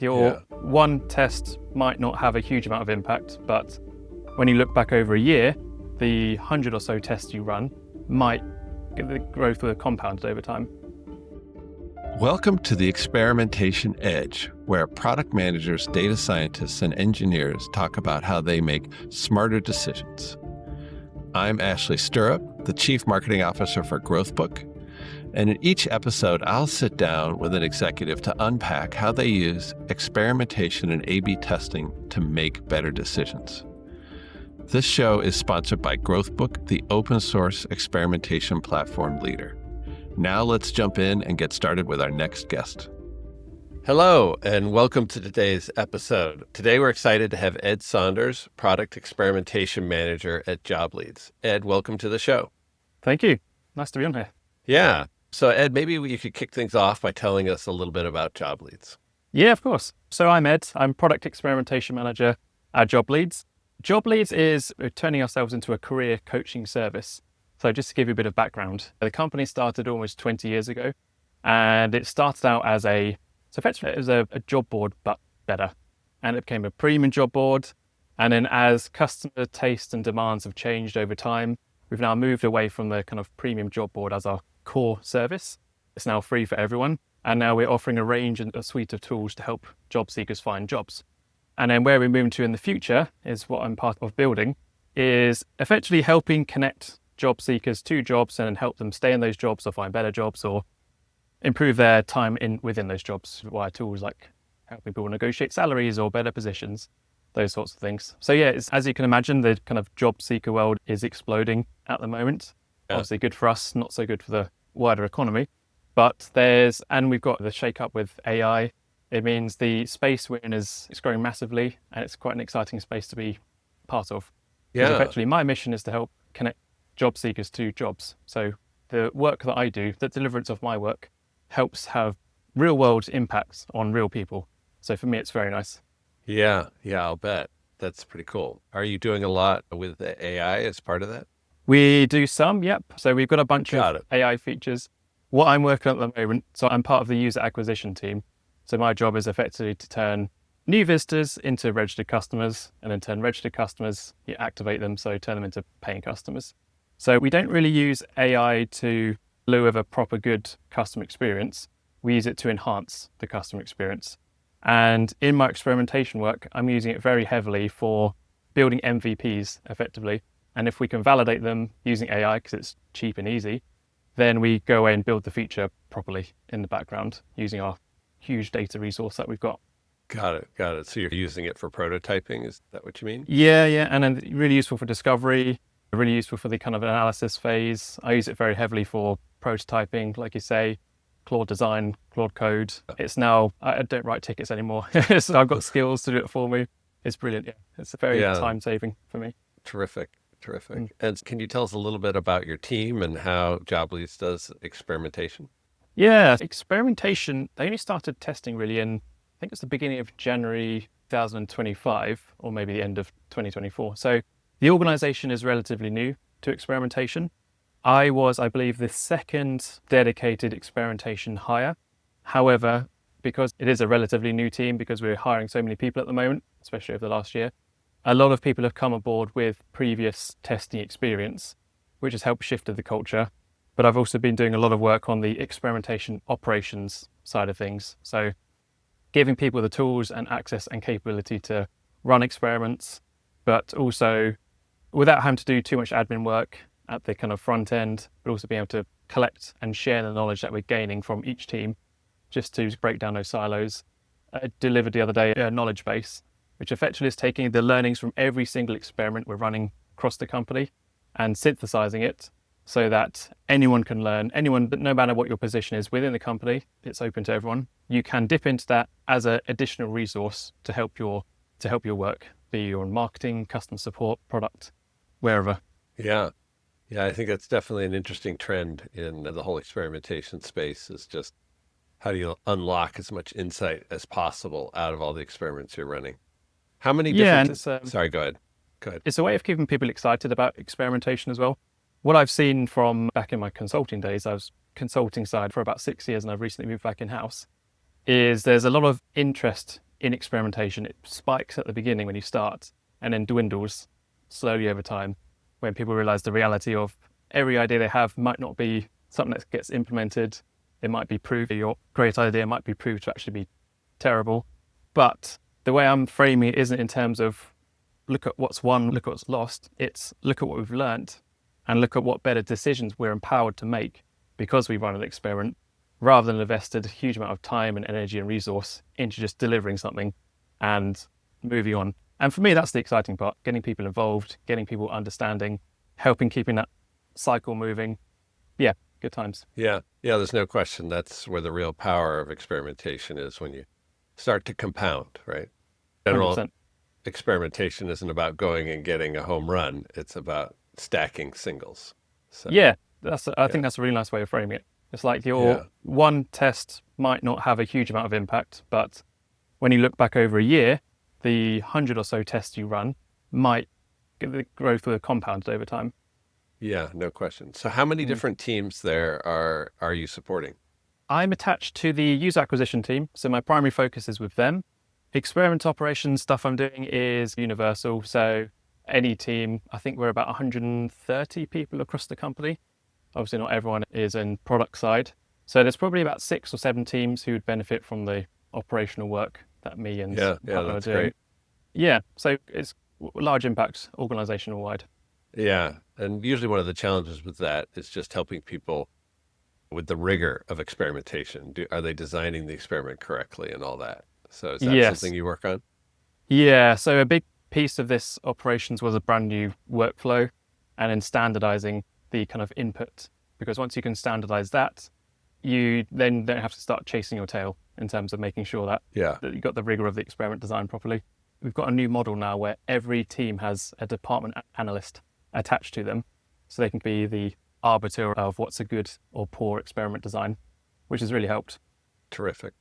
Your one test might not have a huge amount of impact, but when you look back over a year, the 100 or so tests you run might get the growth compounded over time. Welcome to the Experimentation Edge, where product managers, data scientists, and engineers talk about how they make smarter decisions. I'm Ashley Stirrup, the Chief Marketing Officer for GrowthBook, and in each episode, I'll sit down with an executive to unpack how they use experimentation and A/B testing to make better decisions. This show is sponsored by GrowthBook, the open source experimentation platform leader. Now let's jump in and get started with our next guest. Hello, and welcome to today's episode. Today, we're excited to have Edd Saunders, Product Experimentation Manager at JobLeads. Edd, welcome to the show. Thank you. Nice to be on here. Yeah. So Edd, maybe you could kick things off by telling us a little bit about JobLeads. Yeah, of course. So I'm Edd. I'm Product Experimentation Manager at JobLeads. JobLeads is turning ourselves into a career coaching service. So just to give you a bit of background, the company started almost 20 years ago, and it started out as effectively it was a job board, but better. And it became a premium job board. And then as customer tastes and demands have changed over time, we've now moved away from the kind of premium job board as our core service. It's now free for everyone. And now we're offering a range and a suite of tools to help job seekers find jobs. And then where we're moving to in the future is what I'm part of building, is effectively helping connect job seekers to jobs and help them stay in those jobs or find better jobs or improve their time within those jobs via tools like helping people negotiate salaries or better positions, those sorts of things. So yeah, as you can imagine, the kind of job seeker world is exploding at the moment. Yeah. Obviously good for us, not so good for the wider economy. But we've got the shake up with AI. It means the space we're in is growing massively, and it's quite an exciting space to be part of. Yeah. Because effectively my mission is to help connect job seekers to jobs. So the work that I do, the deliverance of my work, helps have real world impacts on real people. So for me, it's very nice. Yeah, I'll bet. That's pretty cool. Are you doing a lot with the AI as part of that? We do some, yep. So we've got a bunch of AI features. What I'm working on at the moment, so I'm part of the user acquisition team. So my job is effectively to turn new visitors into registered customers, and then turn registered customers, you activate them, so turn them into paying customers. So we don't really use AI to lieu a proper good customer experience. We use it to enhance the customer experience. And in my experimentation work, I'm using it very heavily for building MVPs effectively. And if we can validate them using AI, because it's cheap and easy, then we go away and build the feature properly in the background using our huge data resource that we've got. Got it. So you're using it for prototyping, is that what you mean? Yeah. And then really useful for discovery, really useful for the kind of analysis phase. I use it very heavily for prototyping, like you say, Claude design, Claude code. It's now, I don't write tickets anymore. So I've got skills to do it for me. It's brilliant. Yeah. It's a very time saving for me. Terrific. And can you tell us a little bit about your team and how JobLeads does experimentation? Yeah, experimentation, they only started testing really in, I think it's the beginning of January 2025, or maybe the end of 2024. So the organization is relatively new to experimentation. I was, I believe, the second dedicated experimentation hire. However, because it is a relatively new team, because we're hiring so many people at the moment, especially over the last year, a lot of people have come aboard with previous testing experience, which has helped shift the culture. But I've also been doing a lot of work on the experimentation operations side of things. So giving people the tools and access and capability to run experiments, but also without having to do too much admin work at the kind of front end, but also being able to collect and share the knowledge that we're gaining from each team, just to break down those silos. I delivered the other day a knowledge base, which effectively is taking the learnings from every single experiment we're running across the company and synthesizing it so that anyone can learn, no matter what your position is within the company, it's open to everyone. You can dip into that as an additional resource to help your work, be you on marketing, customer support, product, wherever. Yeah, I think that's definitely an interesting trend in the whole experimentation space, is just how do you unlock as much insight as possible out of all the experiments you're running? How many different... Sorry, go ahead. It's a way of keeping people excited about experimentation as well. What I've seen from back in my consulting days, I was consulting side for about 6 years and I've recently moved back in-house, is there's a lot of interest in experimentation, it spikes at the beginning when you start and then dwindles slowly over time when people realize the reality of every idea they have might not be something that gets implemented. It might be proved, your great idea might be proved to actually be terrible. But the way I'm framing it isn't in terms of look at what's won, look at what's lost. It's look at what we've learned and look at what better decisions we're empowered to make because we run an experiment, rather than invested a huge amount of time and energy and resource into just delivering something and moving on. And for me, that's the exciting part, getting people involved, getting people understanding, helping keeping that cycle moving. Yeah, good times. Yeah, there's no question. That's where the real power of experimentation is, when you start to compound, right? General 100%. experimentation isn't about going and getting a home run. It's about stacking singles. So, Yeah, I think that's a really nice way of framing it. It's like your one test might not have a huge amount of impact, but when you look back over a year, the 100 or so tests you run might get the growth of the compounded over time. Yeah, no question. So how many different teams there are you supporting? I'm attached to the user acquisition team, so my primary focus is with them. Experiment operations stuff I'm doing is universal, so any team, I think we're about 130 people across the company. Obviously, not everyone is in product side. So there's probably about 6 or 7 teams who would benefit from the operational work that me and partner are that's doing. great. Yeah, so it's large impact organizational wide. Yeah, and usually one of the challenges with that is just helping people with the rigor of experimentation. Are they designing the experiment correctly and all that? So is that Yes. something you work on? Yeah, so a big piece of this operations was a brand new workflow and then standardizing the kind of input, because once you can standardize that, you then don't have to start chasing your tail in terms of making sure that you got the rigor of the experiment designed properly. We've got a new model now where every team has a department analyst attached to them, so they can be the arbiter of what's a good or poor experiment design, which has really helped. Terrific.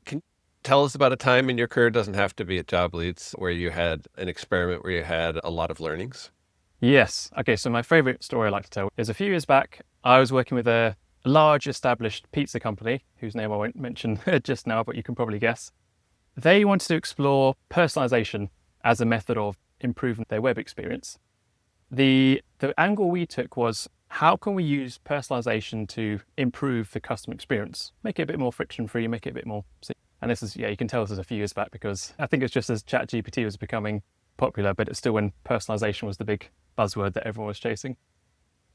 Can you tell us about a time in your career, doesn't have to be at JobLeads, where you had an experiment where you had a lot of learnings? Yes. Okay, so my favorite story I like to tell is a few years back, I was working with a large established pizza company, whose name I won't mention just now, but you can probably guess. They wanted to explore personalization as a method of improving their web experience. The angle we took was, how can we use personalization to improve the customer experience, make it a bit more friction-free, make it a bit more... And this is, you can tell this is a few years back, because I think it's just as ChatGPT was becoming popular, but it's still when personalization was the big buzzword that everyone was chasing.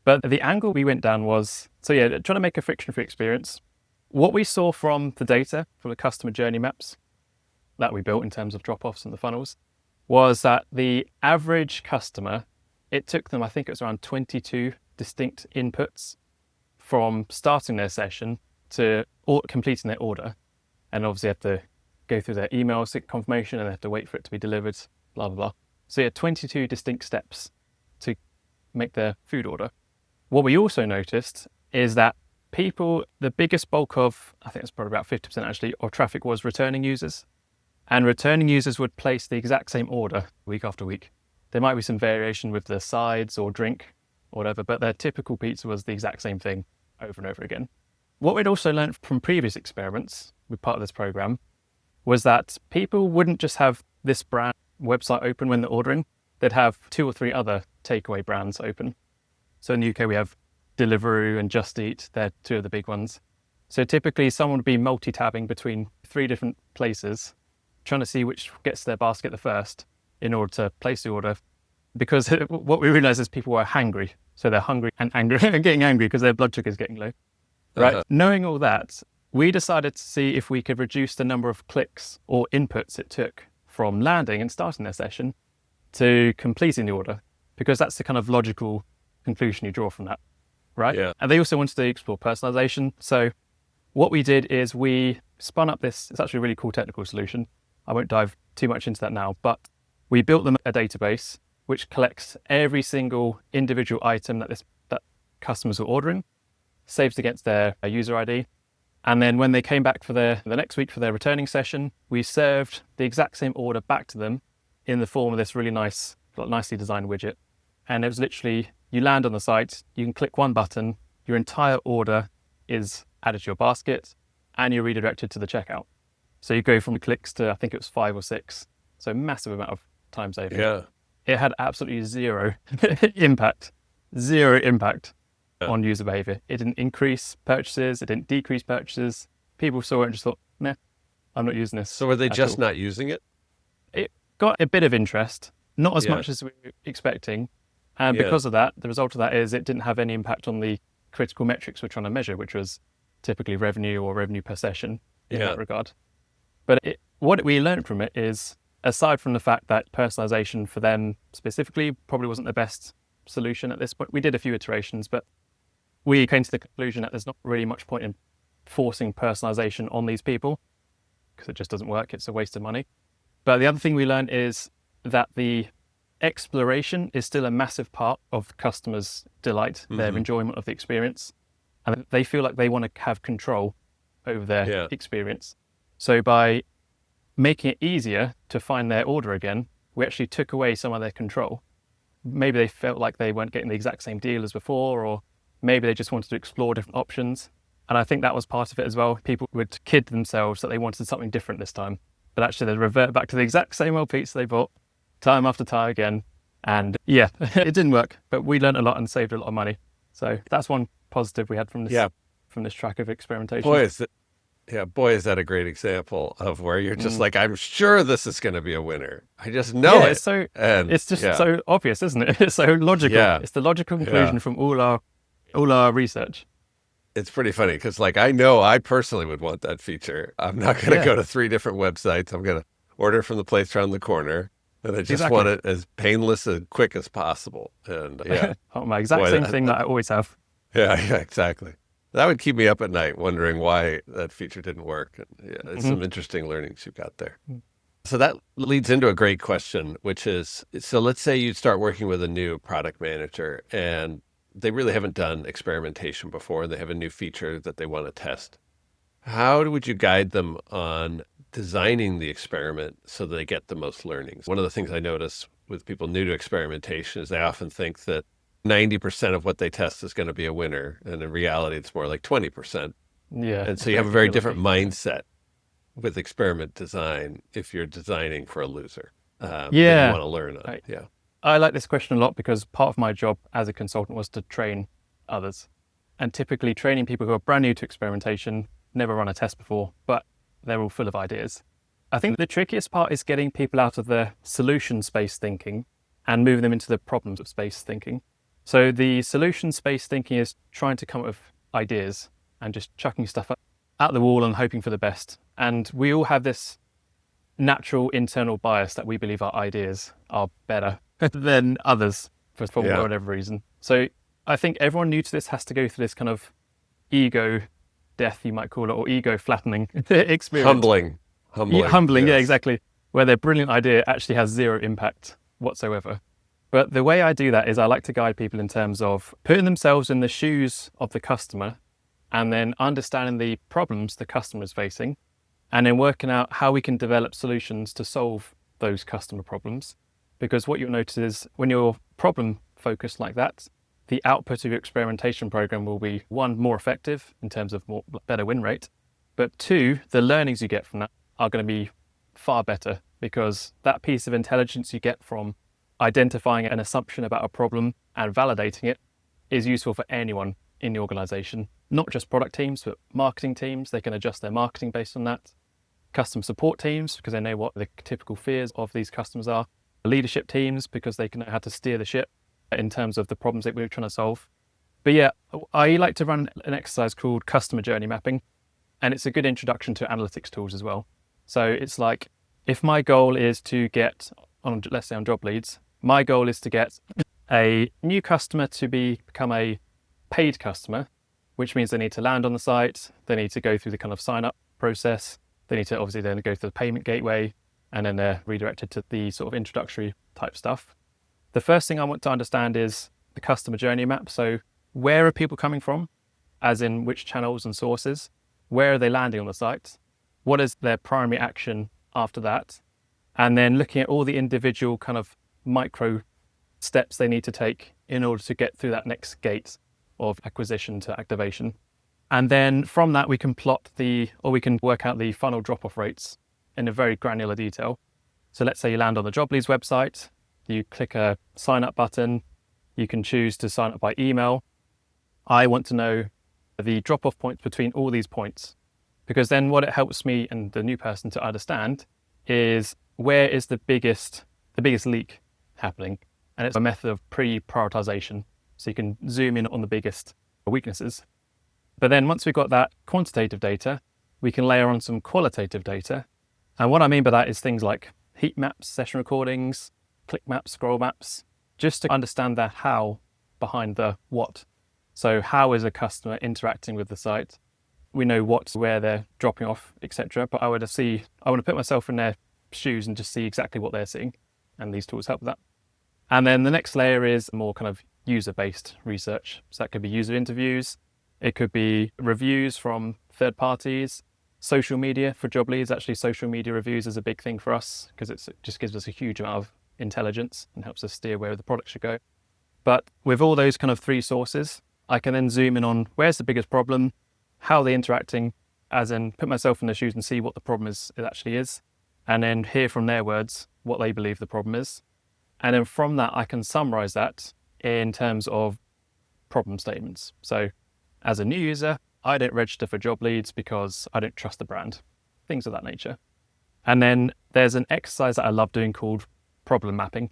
But the angle we went down was, trying to make a friction-free experience. What we saw from the data, from the customer journey maps that we built in terms of drop-offs and the funnels, was that the average customer, it took them, I think it was around 22 distinct inputs from starting their session to completing their order. And obviously have to go through their email confirmation and they have to wait for it to be delivered, blah, blah, blah. So 22 distinct steps to make their food order. What we also noticed is that people, the biggest bulk of, I think it's probably about 50% actually, of traffic was returning users. And returning users would place the exact same order week after week. There might be some variation with the sides or drink or whatever, but their typical pizza was the exact same thing over and over again. What we'd also learned from previous experiments with part of this program was that people wouldn't just have this brand website open when they're ordering, they'd have 2 or 3 other takeaway brands open. So in the UK, we have Deliveroo and Just Eat. They're 2 of the big ones. So typically someone would be multi-tabbing between 3 different places, trying to see which gets their basket the first in order to place the order. Because what we realized is people were hangry. So they're hungry and angry and getting angry because their blood sugar is getting low. Right. Uh-huh. Knowing all that, we decided to see if we could reduce the number of clicks or inputs it took from landing and starting their session to completing the order, because that's the kind of logical conclusion you draw from that, right? Yeah. And they also wanted to explore personalization. So what we did is we spun up this, it's actually a really cool technical solution. I won't dive too much into that now, but we built them a database which collects every single individual item that customers are ordering, saves against their user ID. And then when they came back for the next week for their returning session, we served the exact same order back to them in the form of this really nicely designed widget. And it was literally, you land on the site, you can click one button, your entire order is added to your basket, and you're redirected to the checkout. So you go from clicks to, I think it was 5 or 6. So massive amount of time saving. Yeah. It had absolutely zero impact, Yeah. on user behavior. It didn't increase purchases. It didn't decrease purchases. People saw it and just thought, nah, I'm not using this. So were they at just all. not using it? It got a bit of interest, not as Yeah. much as we were expecting. And Yeah. because of that, the result of that is it didn't have any impact on the critical metrics we're trying to measure, which was typically revenue or revenue per session in Yeah. that regard. But what we learned from it is, aside from the fact that personalization for them specifically probably wasn't the best solution at this point, we did a few iterations, but we came to the conclusion that there's not really much point in forcing personalization on these people because it just doesn't work. It's a waste of money. But the other thing we learned is that the exploration is still a massive part of customers' delight, their enjoyment of the experience. And they feel like they want to have control over their experience. So by making it easier to find their order again, we actually took away some of their control. Maybe they felt like they weren't getting the exact same deal as before, or maybe they just wanted to explore different options. And I think that was part of it as well. People would kid themselves that they wanted something different this time, but actually they'd revert back to the exact same old pizza they bought time after time again. And yeah, it didn't work, but we learned a lot and saved a lot of money. So that's one positive we had from this track of experimentation. Boy, is that a great example of where you're just like, I'm sure this is going to be a winner. I just know it. It's just so obvious, isn't it? It's so logical. Yeah. It's the logical conclusion from all our research. It's pretty funny because, like, I know I personally would want that feature. I'm not going to go to 3 different websites. I'm going to order from the place around the corner, and I just want it as painless and quick as possible. And my exact same thing that I always have. Yeah, exactly. That would keep me up at night wondering why that feature didn't work. And it's some interesting learnings you've got there. So that leads into a great question, which is, so let's say you start working with a new product manager and they really haven't done experimentation before. They have a new feature that they want to test. How would you guide them on designing the experiment so they get the most learnings? One of the things I notice with people new to experimentation is they often think that 90% of what they test is going to be a winner. And in reality, it's more like 20%. Yeah. And so you have a very different mindset with experiment design if you're designing for a loser. That you want to learn on. I like this question a lot because part of my job as a consultant was to train others. And typically training people who are brand new to experimentation, never run a test before, but they're all full of ideas. I think the trickiest part is getting people out of the solution-based thinking and moving them into the problem-based thinking. So the solution-based thinking is trying to come up with ideas and just chucking stuff out the wall and hoping for the best. And we all have this natural internal bias that we believe our ideas are better than others for whatever reason. So I think everyone new to this has to go through this kind of ego death, you might call it, or ego flattening experience. Humbling. Yeah, exactly. Where their brilliant idea actually has zero impact whatsoever. But the way I do that is I like to guide people in terms of putting themselves in the shoes of the customer and then understanding the problems the customer is facing and then working out how we can develop solutions to solve those customer problems. Because what you'll notice is when you're problem focused like that, the output of your experimentation program will be 1, more effective in terms of better win rate, but 2, the learnings you get from that are going to be far better because that piece of intelligence you get from identifying an assumption about a problem and validating it is useful for anyone in the organization, not just product teams, but marketing teams. They can adjust their marketing based on that. Customer support teams, because they know what the typical fears of these customers are. Leadership teams, because they can know how to steer the ship in terms of the problems that we're trying to solve. But yeah, I like to run an exercise called customer journey mapping, and it's a good introduction to analytics tools as well. So it's like, if my goal is to get, let's say on JobLeads, my goal is to get a new customer to become a paid customer, which means they need to land on the site, they need to go through the kind of sign up process, they need to obviously then go through the payment gateway, and then they're redirected to the sort of introductory type stuff. The first thing I want to understand is the customer journey map. So where are people coming from, as in which channels and sources? Where are they landing on the site? What is their primary action after that? And then looking at all the individual kind of micro steps they need to take in order to get through that next gate of acquisition to activation. And then from that, we can we can work out the funnel drop-off rates in a very granular detail. So let's say you land on the JobLeads website, you click a sign up button, you can choose to sign up by email. I want to know the drop-off points between all these points, because then what it helps me and the new person to understand is where is the biggest leak happening. And it's a method of pre-prioritization. So you can zoom in on the biggest weaknesses. But then once we've got that quantitative data, we can layer on some qualitative data. And what I mean by that is things like heat maps, session recordings, click maps, scroll maps, just to understand the how behind the what. So how is a customer interacting with the site? We know where they're dropping off, etc. But I want to put myself in their shoes and just see exactly what they're seeing. And these tools help with that. And then the next layer is more kind of user-based research. So that could be user interviews. It could be reviews from third parties, social media for JobLeads. Actually, social media reviews is a big thing for us because it just gives us a huge amount of intelligence and helps us steer where the product should go. But with all those kind of three sources, I can then zoom in on where's the biggest problem, how they're interacting, as in put myself in their shoes and see what the problem it actually is, and then hear from their words what they believe the problem is. And then from that, I can summarize that in terms of problem statements. So as a new user, I don't register for JobLeads because I don't trust the brand, things of that nature. And then there's an exercise that I love doing called problem mapping.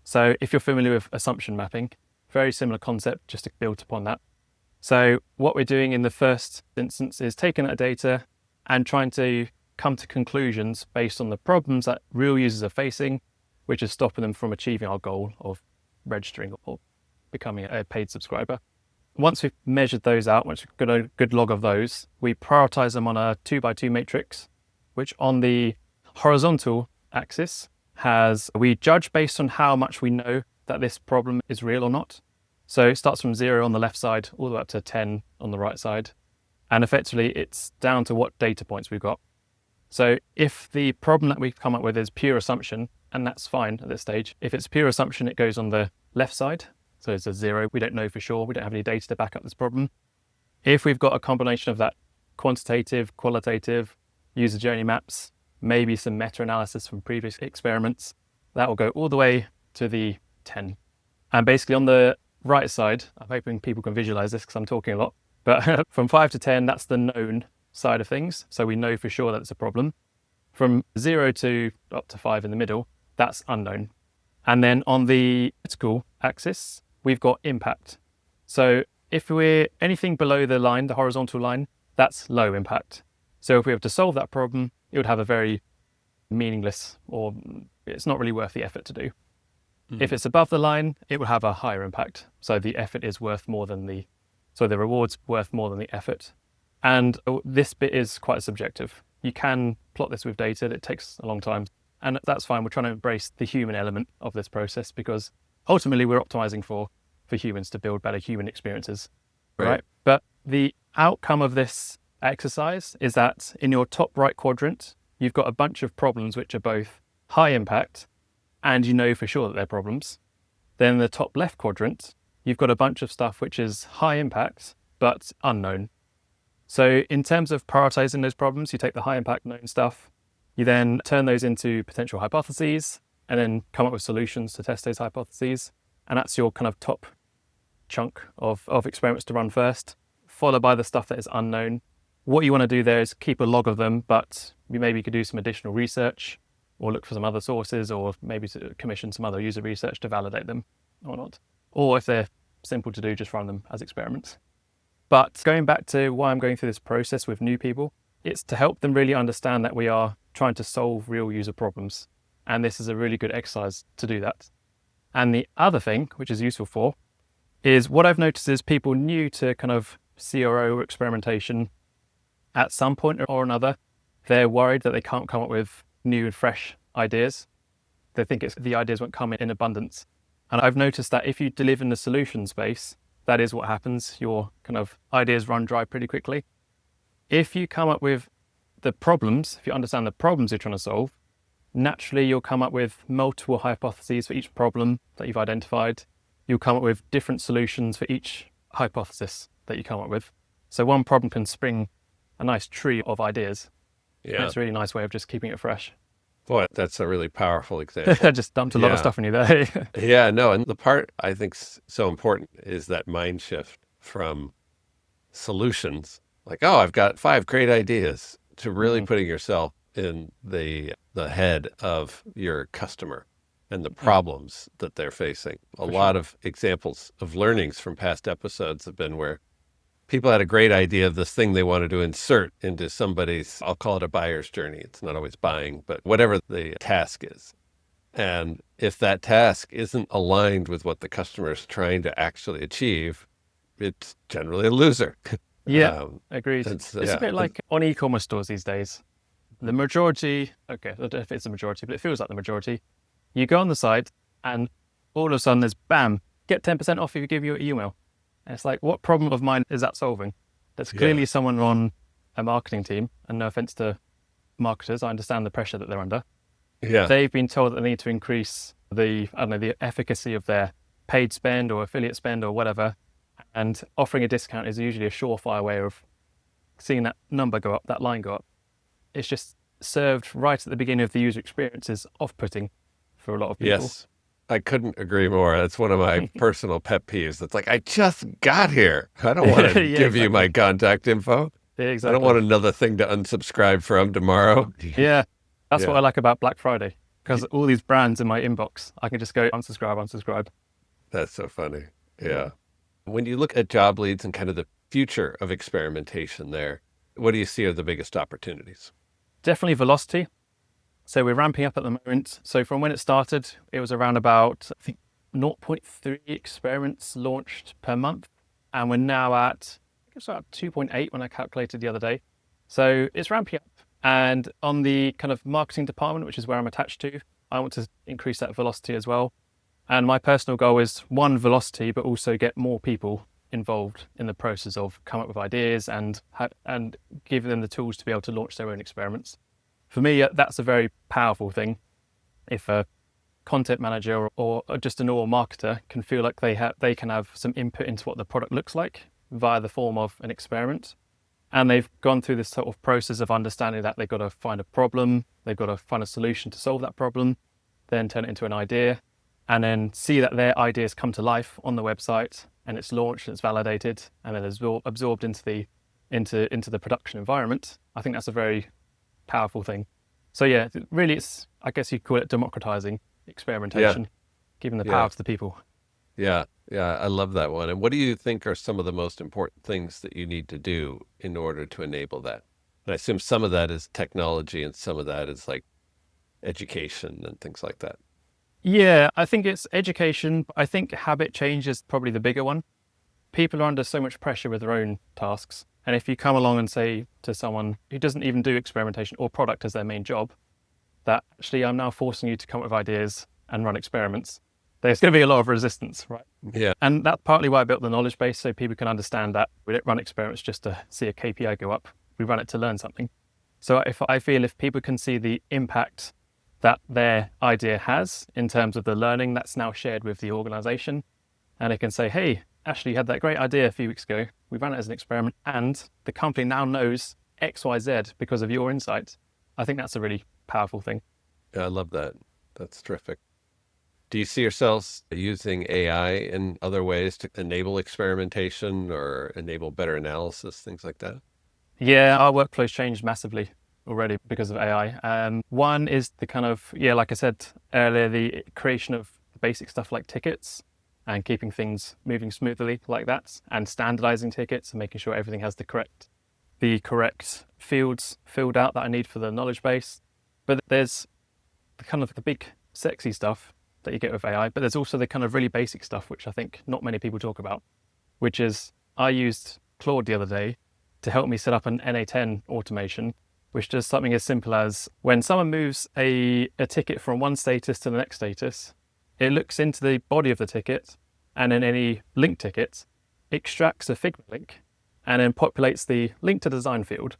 So if you're familiar with assumption mapping, very similar concept, just to build upon that. So what we're doing in the first instance is taking that data and trying to come to conclusions based on the problems that real users are facing, which is stopping them from achieving our goal of registering or becoming a paid subscriber. Once we've measured those out, once we've got a good log of those, we prioritize them on a 2x2 matrix, which on the horizontal axis we judge based on how much we know that this problem is real or not. So it starts from 0 on the left side all the way up to 10 on the right side. And effectively, it's down to what data points we've got. So if the problem that we've come up with is pure assumption, and that's fine at this stage. If it's pure assumption, it goes on the left side. So it's a 0. We don't know for sure. We don't have any data to back up this problem. If we've got a combination of that quantitative, qualitative, user journey maps, maybe some meta-analysis from previous experiments, that will go all the way to the 10. And basically on the right side, I'm hoping people can visualize this because I'm talking a lot, but from 5 to 10, that's the known side of things. So we know for sure that it's a problem. From 0 to up to 5 in the middle, that's unknown. And then on the vertical axis, we've got impact. So if we're anything below the line, the horizontal line, that's low impact. So if we have to solve that problem, it would have a very meaningless, or it's not really worth the effort to do. Mm-hmm. If it's above the line, it will have a higher impact. So the effort is worth more than the reward's worth more than the effort. And this bit is quite subjective. You can plot this with data. It takes a long time. And that's fine. We're trying to embrace the human element of this process because ultimately we're optimizing for humans to build better human experiences, right? But the outcome of this exercise is that in your top right quadrant, you've got a bunch of problems which are both high impact and you know for sure that they're problems. Then in the top left quadrant, you've got a bunch of stuff which is high impact but unknown. So in terms of prioritizing those problems, you take the high impact known stuff, you then turn those into potential hypotheses and then come up with solutions to test those hypotheses. And that's your kind of top chunk of experiments to run first, followed by the stuff that is unknown. What you want to do there is keep a log of them, but you maybe could do some additional research or look for some other sources or maybe to commission some other user research to validate them or not. Or if they're simple to do, just run them as experiments. But going back to why I'm going through this process with new people, it's to help them really understand that we are trying to solve real user problems. And this is a really good exercise to do that. And the other thing, which is useful for, is what I've noticed is people new to kind of CRO or experimentation, at some point or another, they're worried that they can't come up with new and fresh ideas. They think the ideas won't come in abundance. And I've noticed that if you live in the solution space, that is what happens. Your kind of ideas run dry pretty quickly. If you come up with the problems, if you understand the problems you're trying to solve, naturally you'll come up with multiple hypotheses for each problem that you've identified. You'll come up with different solutions for each hypothesis that you come up with. So one problem can spring a nice tree of ideas. And Yeah. it's a really nice way of just keeping it fresh. Boy, that's a really powerful example. I just dumped a lot of Yeah. stuff on you there. Yeah, no, and the part I think's so important is that mind shift from solutions, like, oh, I've got 5 great ideas, to really putting yourself in the head of your customer and the problems that they're facing. A lot of examples of learnings from past episodes have been where people had a great idea of this thing they wanted to insert into somebody's, I'll call it a buyer's journey. It's not always buying, but whatever the task is. And if that task isn't aligned with what the customer is trying to actually achieve, it's generally a loser. Yeah, agreed. It's a bit like on e-commerce stores these days. The majority, okay, I don't know if it's a majority, but it feels like the majority. You go on the site and all of a sudden there's bam, get 10% off if you give your email. And it's like, what problem of mine is that solving? There's clearly someone on a marketing team, and no offense to marketers, I understand the pressure that they're under. Yeah. They've been told that they need to increase the efficacy of their paid spend or affiliate spend or whatever. And offering a discount is usually a surefire way of seeing that number go up, that line go up. It's just served right at the beginning of the user experience is off-putting for a lot of people. Yes. I couldn't agree more. That's one of my personal pet peeves. It's like, I just got here. I don't want to give you my contact info. Yeah, exactly. I don't want another thing to unsubscribe from tomorrow. Yeah. That's what I like about Black Friday, because all these brands in my inbox, I can just go unsubscribe. That's so funny. Yeah. When you look at JobLeads and kind of the future of experimentation there, what do you see are the biggest opportunities? Definitely velocity. So we're ramping up at the moment. So from when it started, it was around about, I think, 0.3 experiments launched per month. And we're now at, I think it's about 2.8 when I calculated the other day. So it's ramping up. And on the kind of marketing department, which is where I'm attached to, I want to increase that velocity as well. And my personal goal is one, velocity, but also get more people involved in the process of coming up with ideas and giving them the tools to be able to launch their own experiments. For me, that's a very powerful thing. If a content manager or just a normal marketer can feel like they can have some input into what the product looks like via the form of an experiment, and they've gone through this sort of process of understanding that they've got to find a problem, they've got to find a solution to solve that problem, then turn it into an idea, and then see that their ideas come to life on the website, and it's launched and it's validated, and then absorbed into the production environment. I think that's a very powerful thing. So yeah, really, it's, I guess you'd call it democratizing experimentation, giving the power to the people. Yeah, I love that one. And what do you think are some of the most important things that you need to do in order to enable that? And I assume some of that is technology and some of that is like education and things like that. Yeah, I think it's education. I think habit change is probably the bigger one. People are under so much pressure with their own tasks. And if you come along and say to someone who doesn't even do experimentation or product as their main job, that actually I'm now forcing you to come up with ideas and run experiments, there's going to be a lot of resistance, right? Yeah. And that's partly why I built the knowledge base, so people can understand that we don't run experiments just to see a KPI go up. We run it to learn something. So if people can see the impact that their idea has in terms of the learning that's now shared with the organization, and they can say, hey, Ashley, you had that great idea a few weeks ago. We ran it as an experiment, and the company now knows X, Y, Z because of your insight. I think that's a really powerful thing. Yeah, I love that. That's terrific. Do you see yourselves using AI in other ways to enable experimentation or enable better analysis, things like that? Yeah, our workflow's changed massively already because of AI. One is the kind of, like I said earlier, the creation of basic stuff like tickets and keeping things moving smoothly like that, and standardizing tickets and making sure everything has the correct fields filled out that I need for the knowledge base. But there's the kind of the big sexy stuff that you get with AI, but there's also the kind of really basic stuff, which I think not many people talk about, which is I used Claude the other day to help me set up an NA10 automation, which does something as simple as when someone moves a ticket from one status to the next status, it looks into the body of the ticket and in any link ticket, extracts a Figma link and then populates the link to design field.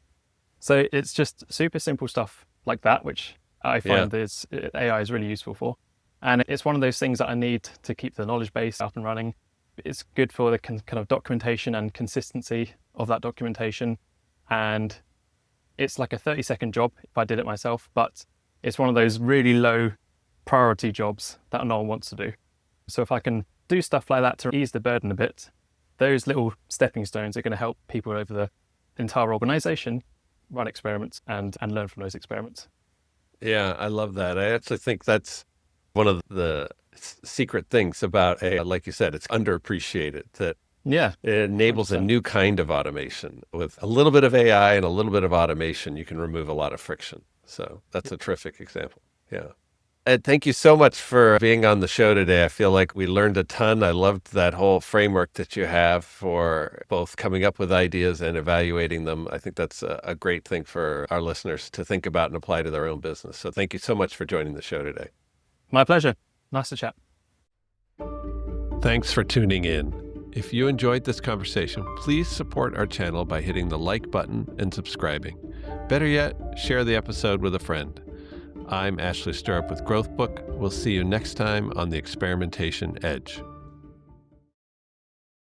So it's just super simple stuff like that, which I find AI is really useful for. And it's one of those things that I need to keep the knowledge base up and running. It's good for the kind of documentation and consistency of that documentation. And it's like a 30-second job if I did it myself, but it's one of those really low priority jobs that no one wants to do. So if I can do stuff like that to ease the burden a bit, those little stepping stones are going to help people over the entire organization run experiments and learn from those experiments. Yeah, I love that. I actually think that's one of the secret things about AI. Like you said, it's underappreciated, that Yeah, it enables a 100%. new kind of automation. With a little bit of AI and a little bit of automation, you can remove a lot of friction. So that's a terrific example. Yeah. Ed, thank you so much for being on the show today. I feel like we learned a ton. I loved that whole framework that you have for both coming up with ideas and evaluating them. I think that's a great thing for our listeners to think about and apply to their own business. So thank you so much for joining the show today. My pleasure. Nice to chat. Thanks for tuning in. If you enjoyed this conversation, please support our channel by hitting the like button and subscribing. Better yet, share the episode with a friend. I'm Ashley Stirrup with GrowthBook. We'll see you next time on the Experimentation Edge.